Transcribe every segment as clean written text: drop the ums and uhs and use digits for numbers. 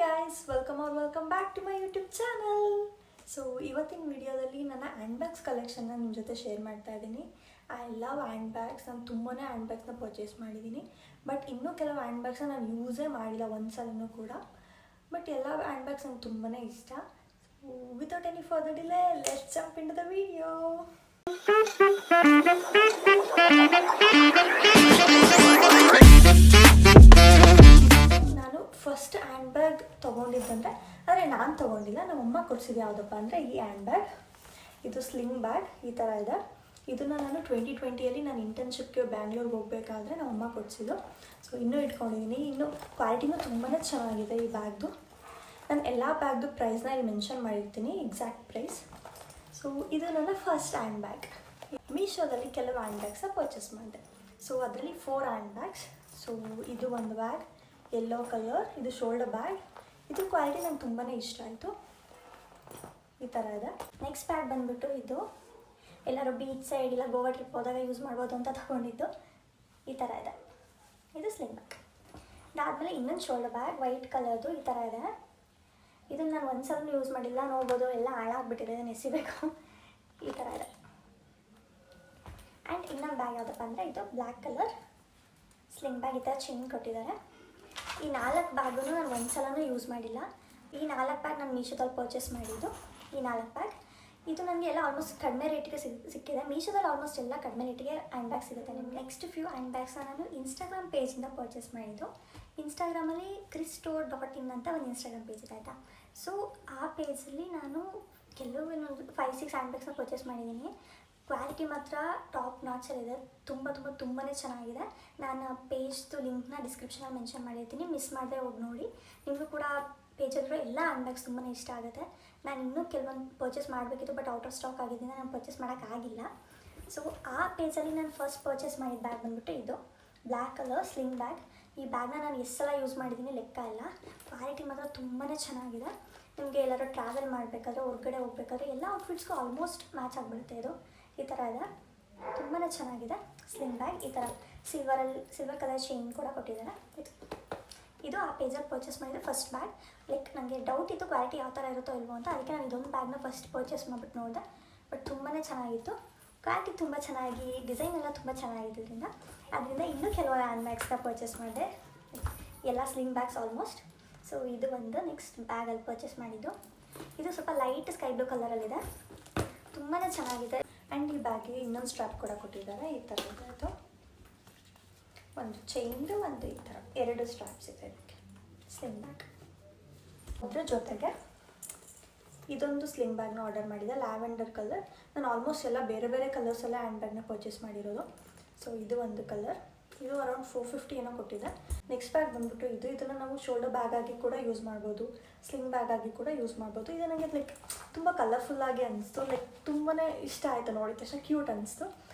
Guys, welcome back to my YouTube channel. So ಇವತ್ತಿನ ವಿಡಿಯೋದಲ್ಲಿ ನನ್ನ ಹ್ಯಾಂಡ್ ಬ್ಯಾಗ್ಸ್ ಕಲೆಕ್ಷನ್ನ ನಿಮ್ಮ ಜೊತೆ ಶೇರ್ ಮಾಡ್ತಾ ಇದ್ದೀನಿ. I love hand bags. ನಾನು ತುಂಬಾ ಹ್ಯಾಂಡ್ ಬ್ಯಾಗ್ಸ್ನ ಪರ್ಚೇಸ್ ಮಾಡಿದ್ದೀನಿ. ಬಟ್ ಇನ್ನೂ ಕೆಲವು ಹ್ಯಾಂಡ್ ಬ್ಯಾಗ್ಸ್ನ ನಾನು ಯೂಸೇ ಮಾಡಿಲ್ಲ ಒಂದು ಸಲನೂ ಕೂಡ. ಬಟ್ ಎಲ್ಲ ಹ್ಯಾಂಡ್ ಬ್ಯಾಗ್ಸ್ ನಂಗೆ ತುಂಬಾ ಇಷ್ಟ. So without any further delay, let's jump into the video. ನಾನು ಫಸ್ಟ್ ಹ್ಯಾಂಡ್ ಬ್ಯಾಗ್ ತೊಗೊಂಡಿದ್ದಂದರೆ, ಆದರೆ ನಾನು ತೊಗೊಂಡಿಲ್ಲ, ನಮ್ಮ ಅಮ್ಮ ಕೊಡಿಸಿದ್ದು ಯಾವುದಪ್ಪ ಅಂದರೆ ಈ ಹ್ಯಾಂಡ್ ಬ್ಯಾಗ್. ಇದು ಸ್ಲಿಂಗ್ ಬ್ಯಾಗ್ ಈ ಥರ ಇದೆ. ಇದನ್ನು ನಾನು 2020ಯಲ್ಲಿ ನಾನು ಇಂಟರ್ನ್ಶಿಪ್ಗೆ ಬ್ಯಾಂಗ್ಳೂರ್ಗೆ ಹೋಗಬೇಕಾದ್ರೆ ನಮ್ಮ ಅಮ್ಮ ಕೊಡಿಸಿದ್ದು. ಸೊ ಇನ್ನೂ ಇಟ್ಕೊಂಡಿದ್ದೀನಿ. ಇನ್ನು ಕ್ವಾಲಿಟಿನೂ ತುಂಬಾ ಚೆನ್ನಾಗಿದೆ ಈ ಬ್ಯಾಗ್ದು. ನಾನು ಎಲ್ಲ ಬ್ಯಾಗ್ದು ಪ್ರೈಸ್ನ ಇಲ್ಲಿ ಮೆನ್ಷನ್ ಮಾಡಿರ್ತೀನಿ, ಎಕ್ಸಾಕ್ಟ್ ಪ್ರೈಸ್. ಸೊ ಇದು ನನ್ನ ಫಸ್ಟ್ ಹ್ಯಾಂಡ್ ಬ್ಯಾಗ್. ಮೀಶೋದಲ್ಲಿ ಕೆಲವು ಹ್ಯಾಂಡ್ ಬ್ಯಾಗ್ಸ್ನ ಪರ್ಚೇಸ್ ಮಾಡಿದೆ. ಸೊ ಅದರಲ್ಲಿ 4 ಹ್ಯಾಂಡ್ ಬ್ಯಾಗ್ಸ್. ಸೊ ಇದು ಒಂದು ಬ್ಯಾಗ್, ಯೆಲ್ಲೋ ಕಲರ್. ಇದು ಶೋಲ್ಡರ್ ಬ್ಯಾಗ್. ಇದು ಕ್ವಾಲಿಟಿ ನಂಗೆ ತುಂಬಾ ಇಷ್ಟ ಆಯಿತು. ಈ ಥರ ಇದೆ. ನೆಕ್ಸ್ಟ್ ಬ್ಯಾಗ್ ಬಂದುಬಿಟ್ಟು ಇದು ಎಲ್ಲರೂ ಬೀಚ್ ಸೈಡ್ ಇಲ್ಲ ಗೋವಾ ಟ್ರಿಪ್ ಹೋದಾಗ ಯೂಸ್ ಮಾಡ್ಬೋದು ಅಂತ ತೊಗೊಂಡಿದ್ದು. ಈ ಥರ ಇದೆ. ಇದು ಸ್ಲಿಂಗ್ ಬ್ಯಾಗ್. ಅದಾದಮೇಲೆ ಇನ್ನೊಂದು ಶೋಲ್ಡರ್ ಬ್ಯಾಗ್ ವೈಟ್ ಕಲರ್ದು ಈ ಥರ ಇದೆ. ಇದನ್ನು ನಾನು ಒಂದು ಸಲ ಯೂಸ್ ಮಾಡಿಲ್ಲ, ನೋಡ್ಬೋದು ಎಲ್ಲ ಹಾಳಾಗ್ಬಿಟ್ಟಿದೆ, ಇದನ್ನು ಎಸಿಬೇಕು. ಈ ಥರ ಇದೆ. ಆ್ಯಂಡ್ ಇನ್ನೊಂದು ಬ್ಯಾಗ್ ಯಾವುದಪ್ಪ ಅಂದರೆ ಇದು ಬ್ಲ್ಯಾಕ್ ಕಲರ್ ಸ್ಲಿಂಗ್ ಬ್ಯಾಗ್. ಈ ಥರ ಚೈನ್ ಕೊಟ್ಟಿದ್ದಾರೆ. ಈ 4 ಬ್ಯಾಗು ನಾನು ಒಂದು ಸಲನೂ ಯೂಸ್ ಮಾಡಿಲ್ಲ. ಈ 4 ಬ್ಯಾಗ್ ನಾನು ಮೀಶೋದಲ್ಲಿ ಪರ್ಚೇಸ್ ಮಾಡಿದ್ದು. ಈ 4 ಬ್ಯಾಗ್ ಇದು ನನಗೆ ಎಲ್ಲ ಆಲ್ಮೋಸ್ಟ್ ಕಡಿಮೆ ರೇಟಿಗೆ ಸಿಕ್ಕಿದೆ. ಮೀಶೋದಲ್ಲಿ ಆಲ್ಮೋಸ್ಟ್ ಎಲ್ಲ ಕಡಿಮೆ ರೇಟಿಗೆ ಹ್ಯಾಂಡ್ ಬ್ಯಾಗ್ ಸಿಗುತ್ತೆ ನಿಮಗೆ. ನೆಕ್ಸ್ಟ್ ಫ್ಯೂ ಹ್ಯಾಂಡ್ ಬ್ಯಾಗ್ಸ್ನ ನಾನು ಇನ್ಸ್ಟಾಗ್ರಾಮ್ ಪೇಜಿಂದ ಪರ್ಚೇಸ್ ಮಾಡಿದ್ದು. ಇನ್ಸ್ಟಾಗ್ರಾಮಲ್ಲಿ crysstore.in ಅಂತ ಒಂದು ಇನ್ಸ್ಟಾಗ್ರಾಮ್ ಪೇಜ್ ಇದೆ ಆಯಿತಾ. ಸೊ ಆ ಪೇಜಲ್ಲಿ ನಾನು ಕೆಲವೊಂದು 5-6 ಹ್ಯಾಂಡ್ ಬ್ಯಾಗ್ಸ್ನ ಪರ್ಚೇಸ್ ಮಾಡಿದ್ದೀನಿ. ಕ್ವಾಲಿಟಿ ಮಾತ್ರ ಟಾಪ್ ನಾಚಲ್ಲಿದೆ. ತುಂಬಾ ಚೆನ್ನಾಗಿದೆ. ನಾನು ಪೇಜ್ದು ಲಿಂಕ್ನ ಡಿಸ್ಕ್ರಿಪ್ಷನಲ್ಲಿ ಮೆನ್ಷನ್ ಮಾಡಿರ್ತೀನಿ, ಮಿಸ್ ಮಾಡದೆ ಹೋಗಿ ನೋಡಿ. ನಿಮಗೂ ಕೂಡ ಪೇಜಲ್ಲಿರೋ ಎಲ್ಲ ಹ್ಯಾಂಡ್ ಬ್ಯಾಗ್ಸ್ ತುಂಬಾ ಇಷ್ಟ ಆಗುತ್ತೆ. ನಾನು ಇನ್ನೂ ಕೆಲವೊಂದು ಪರ್ಚೇಸ್ ಮಾಡಬೇಕಿತ್ತು, ಬಟ್ ಔಟ್ ಆಫ್ ಸ್ಟಾಕ್ ಆಗಿದ್ದರಿಂದ ನಾನು ಪರ್ಚೇಸ್ ಮಾಡೋಕ್ಕಾಗಿಲ್ಲ. ಸೊ ಆ ಪೇಜಲ್ಲಿ ನಾನು ಫಸ್ಟ್ ಪರ್ಚೇಸ್ ಮಾಡಿದ ಬ್ಯಾಗ್ ಬಂದುಬಿಟ್ಟು ಇದು ಬ್ಲ್ಯಾಕ್ ಕಲರ್ ಸ್ಲಿಂಗ್ ಬ್ಯಾಗ್. ಈ ಬ್ಯಾಗ್ನ ನಾನು ಎಷ್ಟು ಸಲ ಯೂಸ್ ಮಾಡಿದ್ದೀನಿ ಲೆಕ್ಕ ಇಲ್ಲ. ಕ್ವಾಲಿಟಿ ಮಾತ್ರ ತುಂಬಾ ಚೆನ್ನಾಗಿದೆ. ನಿಮಗೆ ಎಲ್ಲರೂ ಟ್ರಾವೆಲ್ ಮಾಡಬೇಕಾದ್ರೆ, ಹೊರಗಡೆ ಹೋಗ್ಬೇಕಾದ್ರೆ ಎಲ್ಲ ಔಟ್ಫಿಟ್ಸ್ಗೂ ಆಲ್ಮೋಸ್ಟ್ ಮ್ಯಾಚ್ ಆಗಿಬಿಡುತ್ತೆ. ಇದು ಈ ಥರ ಇದೆ. ತುಂಬಾ ಚೆನ್ನಾಗಿದೆ ಸ್ಲಿಂಗ್ ಬ್ಯಾಗ್. ಈ ಥರ ಸಿಲ್ವರ್ ಕಲರ್ ಚೈನ್ ಕೂಡ ಕೊಟ್ಟಿದ್ದಾರೆ. ಇದು ಆ ಪೇಜಲ್ಲಿ ಪರ್ಚೇಸ್ ಮಾಡಿದ ಫಸ್ಟ್ ಬ್ಯಾಗ್. ಲೈಕ್ ನನಗೆ ಡೌಟ್ ಇತ್ತು ಕ್ವಾಲಿಟಿ ಯಾವ ಥರ ಇರುತ್ತೋ ಇಲ್ವೋ ಅಂತ. ಅದಕ್ಕೆ ನಾನು ಇದೊಂದು ಬ್ಯಾಗ್ನ ಫಸ್ಟ್ ಪರ್ಚೇಸ್ ಮಾಡಿಬಿಟ್ಟು ನೋಡಿದೆ. ಬಟ್ ತುಂಬಾ ಚೆನ್ನಾಗಿತ್ತು. ಕ್ವಾಲಿಟಿ ತುಂಬ ಚೆನ್ನಾಗಿ, ಡಿಸೈನ್ ಎಲ್ಲ ತುಂಬ ಚೆನ್ನಾಗಿದ್ದರಿಂದ ಅದರಿಂದ ಇನ್ನೂ ಕೆಲವು ಹ್ಯಾಂಡ್ ಬ್ಯಾಗ್ಸ್ನ ಪರ್ಚೇಸ್ ಮಾಡಿದೆ. ಎಲ್ಲ ಸ್ಲಿಂಗ್ ಬ್ಯಾಗ್ಸ್ ಆಲ್ಮೋಸ್ಟ್. ಸೊ ಇದು ಒಂದು ನೆಕ್ಸ್ಟ್ ಬ್ಯಾಗಲ್ಲಿ ಪರ್ಚೇಸ್ ಮಾಡಿದ್ದು. ಇದು ಸ್ವಲ್ಪ ಲೈಟ್ ಸ್ಕೈ ಬ್ಲೂ ಕಲರಲ್ಲಿದೆ. ತುಂಬಾ ಚೆನ್ನಾಗಿದೆ. ಆ್ಯಂಡ್ ಈ ಬ್ಯಾಗಿಗೆ ಇನ್ನೊಂದು ಸ್ಟ್ರಾಪ್ ಕೂಡ ಕೊಟ್ಟಿದ್ದಾರೆ. ಈ ಥರ ಇದೆ. ಅದು ಒಂದು ಚೈನ್ದು ಒಂದು ಈ ಥರ 2 ಸ್ಟ್ರಾಪ್ಸ್ ಇದೆ ಇದಕ್ಕೆ. Sling bag. ಅದ್ರ ಜೊತೆಗೆ ಇದೊಂದು ಸ್ಲಿಂಗ್ ಬ್ಯಾಗ್ನ ಆರ್ಡರ್ ಮಾಡಿದೆ, ಲ್ಯಾವೆಂಡರ್ ಕಲರ್. ನಾನು ಆಲ್ಮೋಸ್ಟ್ ಎಲ್ಲ ಬೇರೆ ಕಲರ್ಸೆಲ್ಲ ಹ್ಯಾಂಡ್ ಬ್ಯಾಗ್ನ ಪರ್ಚೇಸ್ ಮಾಡಿರೋದು. ಸೊ ಇದು ಒಂದು ಕಲರ್. ಇದು ಅರೌಂಡ್ 450 ಏನೋ ಕೊಟ್ಟಿದೆ. ನೆಕ್ಸ್ಟ್ ಬ್ಯಾಗ್ ಬಂದುಬಿಟ್ಟು ಇದನ್ನು ನಾವು ಶೋಲ್ಡರ್ ಬ್ಯಾಗ್ ಆಗಿ ಕೂಡ ಯೂಸ್ ಮಾಡ್ಬೋದು, ಸ್ಲಿಂಗ್ ಬ್ಯಾಗ್ ಆಗಿ ಕೂಡ ಯೂಸ್ ಮಾಡ್ಬೋದು. ಇದು ನನಗೆ ಲೈಕ್ ತುಂಬ ಕಲರ್ಫುಲ್ಲಾಗಿ ಅನಿಸ್ತು. ಲೈಕ್ ತುಂಬಾ ಇಷ್ಟ ಆಯಿತು, ನೋಡಿದ ತಕ್ಷಣ ಕ್ಯೂಟ್ ಅನಿಸ್ತು.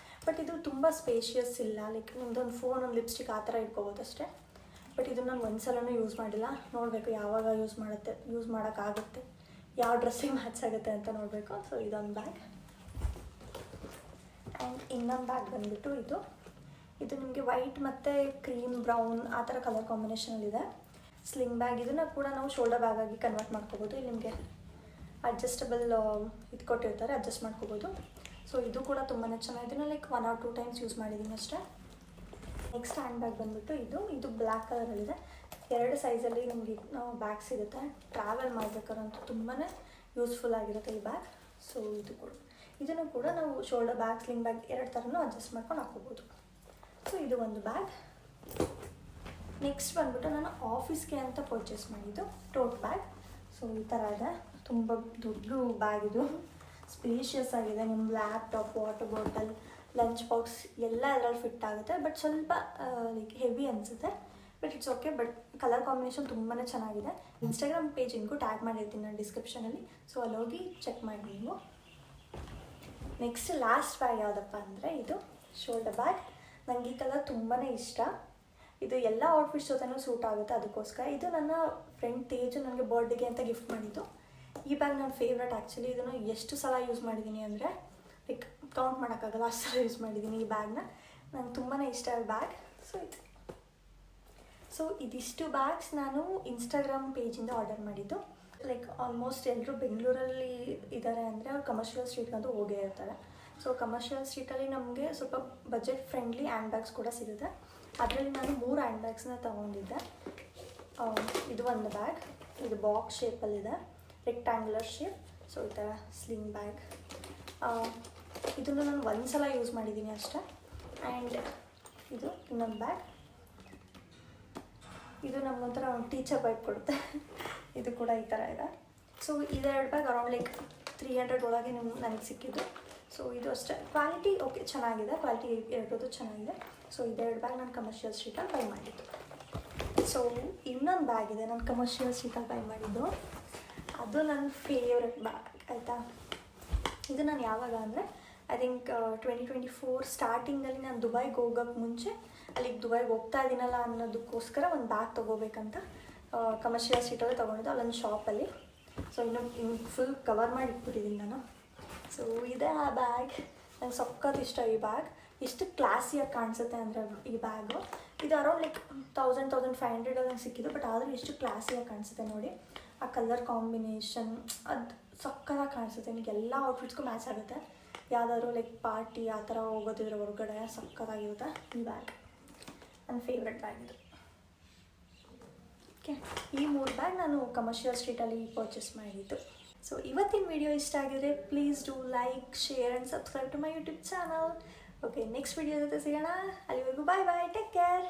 ಬಟ್ ಇದು ತುಂಬ ಸ್ಪೇಷಿಯಸ್ ಇಲ್ಲ. ಲೈಕ್ ನಿಮ್ಮದೊಂದು ಫೋನ್, ಒಂದು ಲಿಪ್ಸ್ಟಿಕ್ ಆ ಥರ ಇಟ್ಕೋಬೋದು ಅಷ್ಟೇ. ಬಟ್ ಇದನ್ನು ನಾನು ಒಂದು ಸಲನೂ ಯೂಸ್ ಮಾಡಿಲ್ಲ. ನೋಡಬೇಕು ಯಾವಾಗ ಯೂಸ್ ಮಾಡೋಕ್ಕಾಗುತ್ತೆ, ಯಾವ ಡ್ರೆಸ್ಸಿಗೆ ಮ್ಯಾಚ್ ಆಗುತ್ತೆ ಅಂತ ನೋಡಬೇಕು. ಸೊ ಇದೊಂದು ಬ್ಯಾಗ್. ಆ್ಯಂಡ್ ಇನ್ನೊಂದು ಬ್ಯಾಗ್ ಬಂದುಬಿಟ್ಟು ಇದು ನಿಮಗೆ ವೈಟ್ ಮತ್ತು ಕ್ರೀಮ್ ಬ್ರೌನ್ ಆ ಥರ ಕಲರ್ ಕಾಂಬಿನೇಷನಲ್ಲಿದೆ. Sling bag. ಇದನ್ನು ಕೂಡ ನಾವು ಶೋಲ್ಡರ್ ಬ್ಯಾಗ್ ಆಗಿ ಕನ್ವರ್ಟ್ ಮಾಡ್ಕೋಬೋದು. ಇಲ್ಲಿ ನಿಮಗೆ ಅಡ್ಜಸ್ಟಬಲ್ ಇದು ಕೊಟ್ಟಿರ್ತಾರೆ, ಅಡ್ಜಸ್ಟ್ ಮಾಡ್ಕೋಬೋದು. ಸೊ ಇದು ಕೂಡ ತುಂಬಾ ಚೆನ್ನಾಗಿದೆ. ಲೈಕ್ 1 or 2 ಟೈಮ್ಸ್ ಯೂಸ್ ಮಾಡಿದ್ದೀನಿ ಅಷ್ಟೇ. ನೆಕ್ಸ್ಟ್ ಹ್ಯಾಂಡ್ ಬ್ಯಾಗ್ ಬಂದುಬಿಟ್ಟು ಇದು ಬ್ಲ್ಯಾಕ್ ಕಲರಲ್ಲಿದೆ. 2 ಸೈಜಲ್ಲಿ ನಿಮಗೆ ನಾವು ಬ್ಯಾಗ್ ಸಿಗುತ್ತೆ. ಟ್ರಾವೆಲ್ ಮಾಡಬೇಕಾದ್ರಂತೂ ತುಂಬಾ ಯೂಸ್ಫುಲ್ ಆಗಿರುತ್ತೆ ಈ ಬ್ಯಾಗ್. ಸೊ ಇದನ್ನು ಕೂಡ ನಾವು ಶೋಲ್ಡರ್ ಬ್ಯಾಗ್, ಸ್ಲಿಂಗ್ ಬ್ಯಾಗ್ 2 ಥರನೂ ಅಡ್ಜಸ್ಟ್ ಮಾಡ್ಕೊಂಡು ಹಾಕೋಬೋದು. ಸೊ ಇದು ಒಂದು ಬ್ಯಾಗ್. ನೆಕ್ಸ್ಟ್ ಬಂದುಬಿಟ್ಟು ನಾನು ಆಫೀಸ್ಗೆ ಅಂತ ಪರ್ಚೇಸ್ ಮಾಡಿದ್ದು ಟೋಟ್ ಬ್ಯಾಗ್. ಸೊ ಈ ಥರ ಇದೆ. ತುಂಬ ದೊಡ್ಡ ಬ್ಯಾಗ್ ಇದು. ಸ್ಪೇಷಿಯಸ್ ಆಗಿದೆ. ನಿಮ್ಮ laptop, water bottle, lunch box ಎಲ್ಲ ಅದರಲ್ಲಿ ಫಿಟ್ ಆಗುತ್ತೆ. ಬಟ್ ಸ್ವಲ್ಪ ಲೈಕ್ ಹೆವಿ ಅನಿಸುತ್ತೆ. But it's okay. But colour combination ತುಂಬಾ ಚೆನ್ನಾಗಿದೆ. ಇನ್ಸ್ಟಾಗ್ರಾಮ್ ಪೇಜಿಗೂ ಟ್ಯಾಗ್ ಮಾಡಿರ್ತೀನಿ ನಾನು ಡಿಸ್ಕ್ರಿಪ್ಷನಲ್ಲಿ. ಸೊ ಅಲ್ಲಿ ಹೋಗಿ ಚೆಕ್ ಮಾಡಿ ನೀವು. ನೆಕ್ಸ್ಟ್ ಲಾಸ್ಟ್ ಬ್ಯಾಗ್ ಯಾವುದಪ್ಪ ಅಂದರೆ ಇದು ಶೋಲ್ಡರ್ ಬ್ಯಾಗ್. ನನಗೆ ಈ ಕಲರ್ ತುಂಬಾ ಇಷ್ಟ. ಇದು ಎಲ್ಲ ಔಟ್ಫಿಟ್ಸ್ ಜೊತೆನೂ ಸೂಟ್ ಆಗುತ್ತೆ. ಅದಕ್ಕೋಸ್ಕರ ಇದು ನನ್ನ ಫ್ರೆಂಡ್ ತೇಜು ನನಗೆ ಬರ್ಡೇಗೆ ಅಂತ ಗಿಫ್ಟ್ ಮಾಡಿದ್ದು. ಈ ಬ್ಯಾಗ್ ನನ್ನ ಫೇವ್ರೆಟ್ ಆ್ಯಕ್ಚುಲಿ. ಇದನ್ನು ಎಷ್ಟು ಸಲ ಯೂಸ್ ಮಾಡಿದ್ದೀನಿ ಅಂದರೆ ಲೈಕ್ ಕೌಂಟ್ ಮಾಡೋಕ್ಕಾಗಲ್ಲ, ಅಷ್ಟು ಸಲ ಯೂಸ್ ಮಾಡಿದ್ದೀನಿ ಈ ಬ್ಯಾಗ್ನ. ನನಗೆ ತುಂಬಾ ಇಷ್ಟ ಬ್ಯಾಗ್. ಸೊ ಇದು ಸೊ ಇದಿಷ್ಟು ಬ್ಯಾಗ್ಸ್ ನಾನು ಇನ್ಸ್ಟಾಗ್ರಾಮ್ ಪೇಜಿಂದ ಆರ್ಡರ್ ಮಾಡಿದ್ದು. ಲೈಕ್ ಆಲ್ಮೋಸ್ಟ್ ಎಲ್ಲರೂ ಬೆಂಗಳೂರಲ್ಲಿ ಇದ್ದಾರೆ ಅಂದರೆ ಅವ್ರು ಕಮರ್ಷಿಯಲ್ ಸ್ಟ್ರೀಟ್ಗಂತೂ ಹೋಗೇ ಇರ್ತಾರೆ. ಸೊ ಕಮರ್ಷಿಯಲ್ ಸ್ಟ್ರೀಟಲ್ಲಿ ನಮಗೆ ಸ್ವಲ್ಪ ಬಜೆಟ್ ಫ್ರೆಂಡ್ಲಿ ಹ್ಯಾಂಡ್ ಬ್ಯಾಗ್ಸ್ ಕೂಡ ಸಿಗುತ್ತೆ. ಅದರಲ್ಲಿ ನಾನು 3 ಹ್ಯಾಂಡ್ ಬ್ಯಾಗ್ಸ್ನ ತೊಗೊಂಡಿದ್ದೆ. ಇದು ಒಂದು ಬ್ಯಾಗ್, ಇದು ಬಾಕ್ಸ್ ಶೇಪಲ್ಲಿದೆ, ರೆಕ್ಟ್ಯಾಂಗ್ಯುಲರ್ ಶೇಪ್. ಸೊ ಈ ಥರ ಸ್ಲಿಂಗ್ ಬ್ಯಾಗ್. ಇದನ್ನು ನಾನು ಒಂದು ಸಲ ಯೂಸ್ ಮಾಡಿದ್ದೀನಿ ಅಷ್ಟೇ. ಆ್ಯಂಡ್ ಇದು ಇನ್ನೊಂದು ಬ್ಯಾಗ್. ಇದು ನಮಗೊಂಥರ ಟೀಚರ್ ಬ್ಯಾಗ್ ಕೊಡುತ್ತೆ. ಇದು ಕೂಡ ಈ ಥರ ಇದೆ. ಸೊ ಇದೆರಡು ಬ್ಯಾಗ್ ಅರೌಂಡ್ ಲೈಕ್ 300 ಒಳಗೆ ನನಗೆ ಸಿಕ್ಕಿದ್ದು. ಸೊ ಇದು ಅಷ್ಟೇ, ಕ್ವಾಲಿಟಿ ಓಕೆ ಚೆನ್ನಾಗಿದೆ, ಕ್ವಾಲಿಟಿ ಎರಡದು ಚೆನ್ನಾಗಿದೆ. ಸೊ ಇದೆರಡು ಬ್ಯಾಗ್ ನಾನು ಕಮರ್ಷಿಯಲ್ ಸ್ಟ್ರೀಟಲ್ಲಿ ಬೈ ಮಾಡಿದ್ದು. ಸೊ ಇನ್ನೊಂದು ಬ್ಯಾಗ್ ಇದೆ ನಾನು ಕಮರ್ಷಿಯಲ್ ಸ್ಟ್ರೀಟಲ್ಲಿ ಬೈ ಮಾಡಿದ್ದು. ಅದು ನನ್ನ ಫೇವ್ರೆಟ್ ಬ್ಯಾಗ್ ಆಯಿತಾ. ಇದು ನಾನು ಯಾವಾಗ ಅಂದರೆ ಐ ಥಿಂಕ್ 2024 ಸ್ಟಾರ್ಟಿಂಗಲ್ಲಿ ನಾನು ದುಬೈಗೆ ಹೋಗೋಕ್ಕೆ ಮುಂಚೆ ಅಲ್ಲಿಗೆ ದುಬೈಗೆ ಹೋಗ್ತಾ ಇದ್ದೀನಲ್ಲ ಅನ್ನೋದಕ್ಕೋಸ್ಕರ ಒಂದು ಬ್ಯಾಗ್ ತೊಗೋಬೇಕಂತ ಕಮರ್ಷಿಯಲ್ ಸ್ಟ್ರೀಟಲ್ಲೇ ತೊಗೊಂಡಿದ್ದು, ಅಲ್ಲೊಂದು ಶಾಪಲ್ಲಿ. ಸೊ ಇನ್ನು ಫುಲ್ ಕವರ್ ಮಾಡಿ ಇಟ್ಬಿಟ್ಟಿದ್ದೀನಿ ನಾನು. ಸೊ ಇದೆ ಆ ಬ್ಯಾಗ್. ನಂಗೆ ಸಖತ್ ಇಷ್ಟ ಈ ಬ್ಯಾಗ್. ಎಷ್ಟು ಕ್ಲಾಸಿಯಾಗಿ ಕಾಣಿಸುತ್ತೆ ಅಂದರೆ ಈ ಬ್ಯಾಗು. ಇದು ಅರೌಂಡ್ ಲೈಕ್ 1500 ನಂಗೆ ಸಿಕ್ಕಿದ್ದು, ಬಟ್ ಆದರೂ ಎಷ್ಟು ಕ್ಲಾಸಿಯಾಗಿ ಕಾಣಿಸುತ್ತೆ ನೋಡಿ. ಆ ಕಲರ್ ಕಾಂಬಿನೇಷನ್ ಅದು ಸಕ್ಕತ್ತಾಗಿ ಕಾಣಿಸುತ್ತೆ. ನಿಮಗೆ ಎಲ್ಲ ಔಟ್ಫಿಟ್ಸ್ಗೂ ಮ್ಯಾಚ್ ಆಗುತ್ತೆ. ಯಾವುದಾದ್ರು ಲೈಕ್ ಪಾರ್ಟಿ ಆ ಥರ ಹೋಗೋದಿದ್ರೆ ಹೊರಗಡೆ ಸಕ್ಕತ್ತಾಗಿರುತ್ತೆ ಈ ಬ್ಯಾಗ್. ನನ್ನ ಫೇವ್ರೆಟ್ ಬ್ಯಾಗ್ ಇದು. ಓಕೆ, ಈ 3 ಬ್ಯಾಗ್ ನಾನು ಕಮರ್ಷಿಯಲ್ ಸ್ಟ್ರೀಟಲ್ಲಿ ಪರ್ಚೇಸ್ ಮಾಡಿದ್ದು. ಸೊ ಇವತ್ತಿನ ವಿಡಿಯೋ ಇಷ್ಟ ಆಗಿದ್ರೆ please do like, share and subscribe to my YouTube channel. Okay, next video ಜೊತೆ ಸಿಗೋಣ. ಅಲ್ಲಿವರೆಗೂ ಬಾಯ್ ಬಾಯ್, ಟೇಕ್ ಕೇರ್.